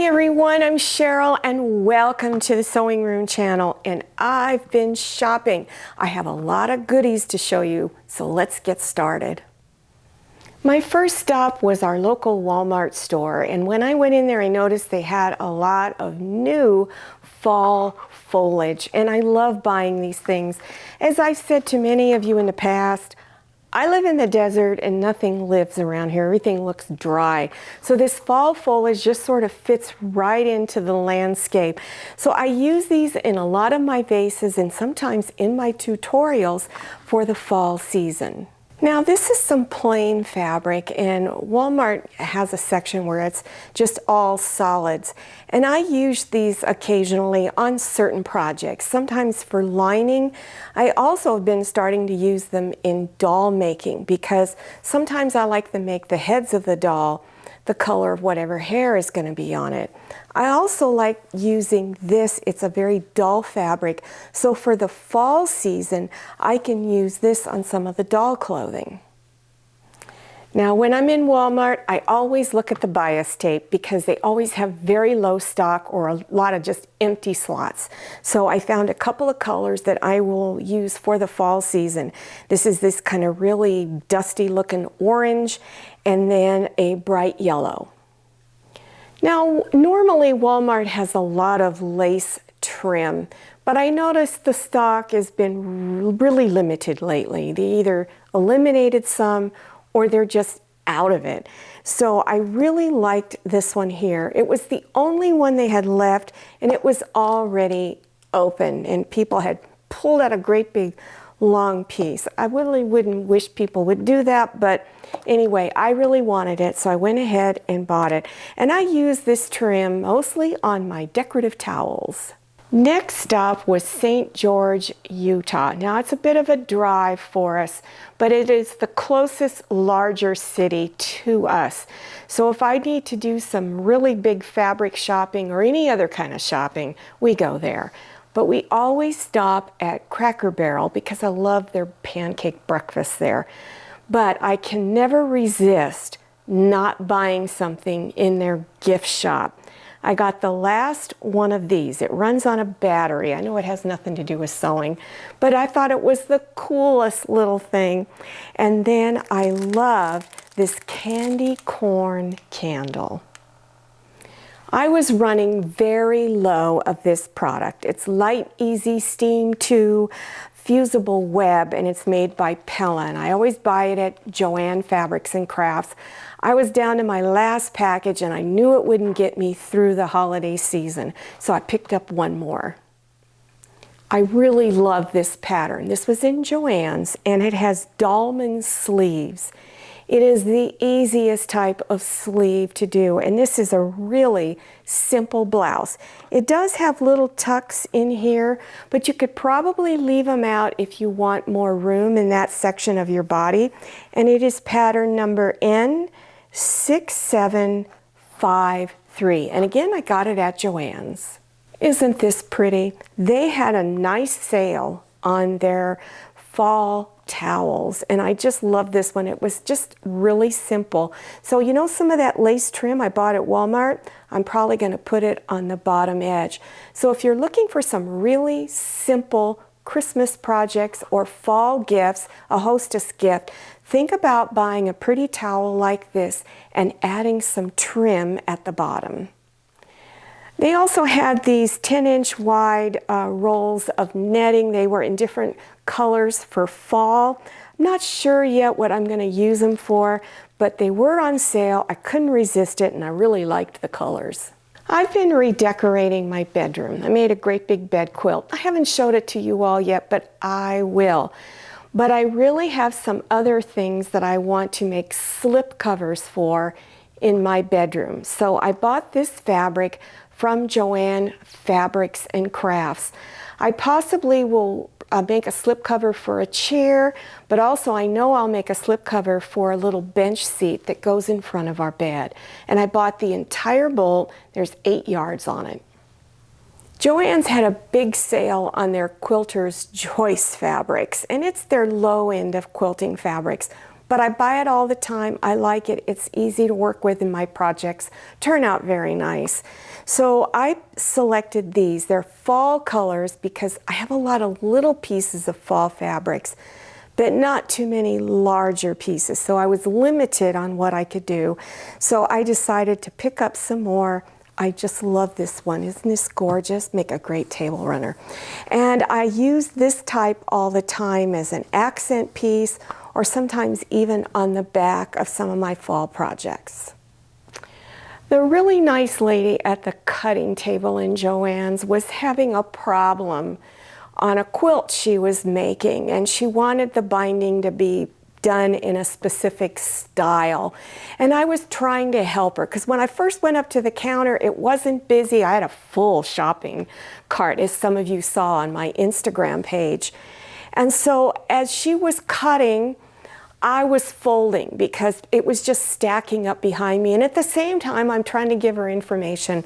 Hi everyone, I'm Cheryl and welcome to the Sewing Room channel, and I've been shopping. I have a lot of goodies to show you, so let's get started. My first stop was our local Walmart store, and when I went in there I noticed they had a lot of new fall foliage, and I love buying these things. As I've said to many of you in the past, I live in the desert and nothing lives around here. Everything looks dry. So this fall foliage just sort of fits right into the landscape. So I use these in a lot of my vases and sometimes in my tutorials for the fall season. Now this is some plain fabric, and Walmart has a section where it's just all solids. And I use these occasionally on certain projects, sometimes for lining. I also have been starting to use them in doll making because sometimes I like to make the heads of the doll the color of whatever hair is going to be on it. I also like using this. It's a very dull fabric, so for the fall season I can use this on some of the doll clothing. Now when I'm in Walmart, I always look at the bias tape because they always have very low stock or a lot of just empty slots. So I found a couple of colors that I will use for the fall season. This is this kind of really dusty looking orange and then a bright yellow. Now normally Walmart has a lot of lace trim, but I noticed the stock has been really limited lately. They either eliminated some or they're just out of it. So I really liked this one here. It was the only one they had left, and it was already open, and people had pulled out a great big long piece. I really wouldn't wish people would do that, but anyway, I really wanted it, so I went ahead and bought it. And I use this trim mostly on my decorative towels. Next stop was St. George, Utah. Now it's a bit of a drive for us, but it is the closest larger city to us. So if I need to do some really big fabric shopping or any other kind of shopping, we go there. But we always stop at Cracker Barrel because I love their pancake breakfast there. But I can never resist not buying something in their gift shop. I got the last one of these. It runs on a battery. I know it has nothing to do with sewing, but I thought it was the coolest little thing. And then I love this candy corn candle. I was running very low of this product. It's light, easy, steam to fusible web, and it's made by Pella, and I always buy it at Joann Fabrics and Crafts. I was down to my last package and I knew it wouldn't get me through the holiday season, so I picked up one more. I really love this pattern. This was in Joann's, and it has dolman sleeves. It is the easiest type of sleeve to do, and this is a really simple blouse. It does have little tucks in here, but you could probably leave them out if you want more room in that section of your body. And it is pattern number N6753. And again, I got it at Joann's. Isn't this pretty? They had a nice sale on their fall towels, and I just love this one. It was just really simple. So you know, some of that lace trim I bought at Walmart, I'm probably going to put it on the bottom edge. So if you're looking for some really simple Christmas projects or fall gifts, a hostess gift, think about buying a pretty towel like this and adding some trim at the bottom. They also had these 10-inch wide rolls of netting. They were in different colors for fall. I'm not sure yet what I'm going to use them for, but they were on sale. I couldn't resist it, and I really liked the colors. I've been redecorating my bedroom. I made a great big bed quilt. I haven't showed it to you all yet, but I will. But I really have some other things that I want to make slip covers for in my bedroom. So I bought this fabric from Joann Fabrics and Crafts. I possibly will make a slipcover for a chair, but also I know I'll make a slipcover for a little bench seat that goes in front of our bed. And I bought the entire bolt. There's 8 yards on it. Joann's had a big sale on their Quilter's Choice fabrics, and it's their low end of quilting fabrics. but I buy it all the time. I like it. It's easy to work with, and my projects turn out very nice. So I selected these. They're fall colors because I have a lot of little pieces of fall fabrics, but not too many larger pieces. So I was limited on what I could do. So I decided to pick up some more. I just love this one. Isn't this gorgeous? Make a great table runner. And I use this type all the time as an accent piece, or sometimes even on the back of some of my fall projects. The really nice lady at the cutting table in Joann's was having a problem on a quilt she was making, and she wanted the binding to be done in a specific style. And I was trying to help her because when I first went up to the counter, it wasn't busy. I had a full shopping cart, as some of you saw on my Instagram page. And so as she was cutting, I was folding because it was just stacking up behind me. And at the same time, I'm trying to give her information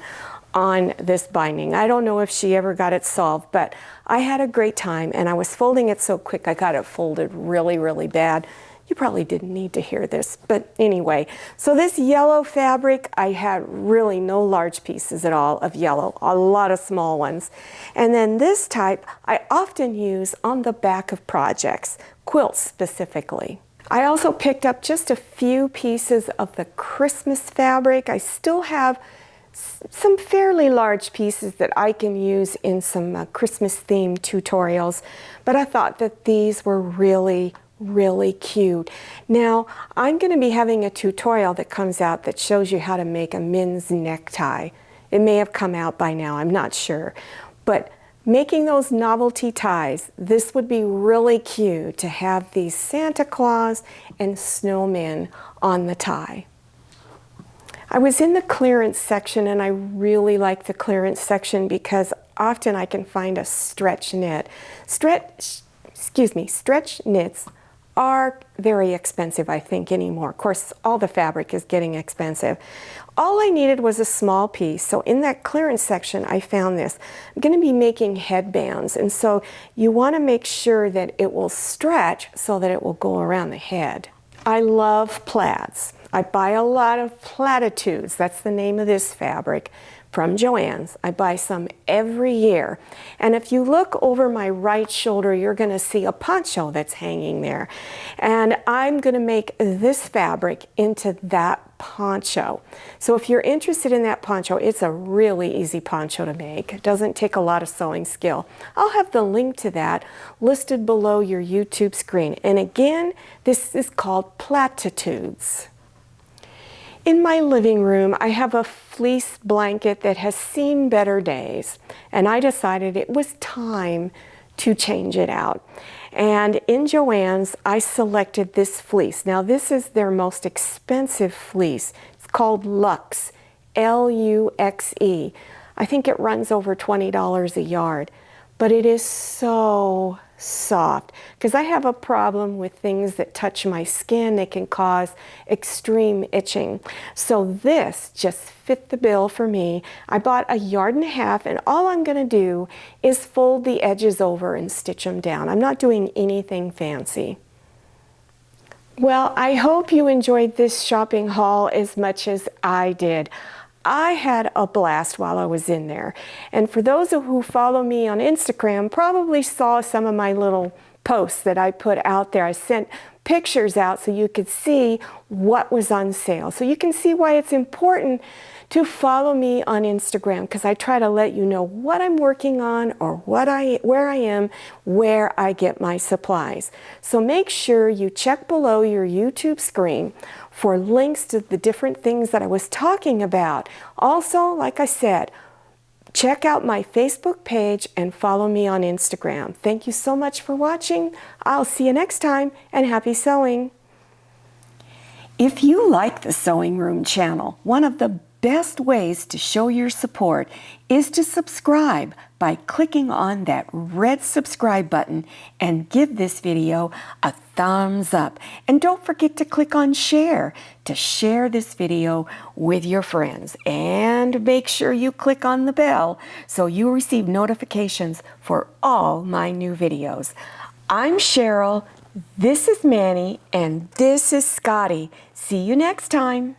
on this binding. I don't know if she ever got it solved, but I had a great time, and I was folding it so quick I got it folded really, really bad. You probably didn't need to hear this, but anyway. So this yellow fabric, I had really no large pieces at all of yellow, a lot of small ones. And then this type, I often use on the back of projects, quilts specifically. I also picked up just a few pieces of the Christmas fabric. I still have some fairly large pieces that I can use in some Christmas themed tutorials, but I thought that these were really, really cute. Now, I'm going to be having a tutorial that comes out that shows you how to make a men's necktie. It may have come out by now, I'm not sure, but making those novelty ties, this would be really cute to have these Santa Claus and snowmen on the tie. I was in the clearance section, and I really like the clearance section because often I can find a stretch knit. Stretch knits are very expensive, I think, anymore. Of course, all the fabric is getting expensive. All I needed was a small piece. So in that clearance section, I found this. I'm going to be making headbands, and so you want to make sure that it will stretch so that it will go around the head. I love plaids. I buy a lot of platitudes, that's the name of this fabric, from Joann's. I buy some every year. And if you look over my right shoulder, you're going to see a poncho that's hanging there. And I'm going to make this fabric into that poncho. So if you're interested in that poncho, it's a really easy poncho to make. It doesn't take a lot of sewing skill. I'll have the link to that listed below your YouTube screen. And again, this is called platitudes. In my living room, I have a fleece blanket that has seen better days, and I decided it was time to change it out. And in Joann's, I selected this fleece. Now, this is their most expensive fleece. It's called Luxe, L-U-X-E. I think it runs over $20 a yard, but it is so soft because I have a problem with things that touch my skin. They can cause extreme itching. So this just fit the bill for me. I bought 1.5 yards, and all I'm going to do is fold the edges over and stitch them down. I'm not doing anything fancy. Well, I hope you enjoyed this shopping haul as much as I did. I had a blast while I was in there. And for those who follow me on Instagram, probably saw some of my little posts that I put out there. I sent pictures out so you could see what was on sale. So you can see why it's important to follow me on Instagram, because I try to let you know what I'm working on or where I am, where I get my supplies. So make sure you check below your YouTube screen for links to the different things that I was talking about. Also, like I said, check out my Facebook page and follow me on Instagram. Thank you so much for watching. I'll see you next time, and happy sewing. If you like the Sewing Room channel, one of the best ways to show your support is to subscribe by clicking on that red subscribe button and give this video a thumbs up. And don't forget to click on share to share this video with your friends. And make sure you click on the bell so you receive notifications for all my new videos. I'm Cheryl. This is Manny and this is Scotty. See you next time.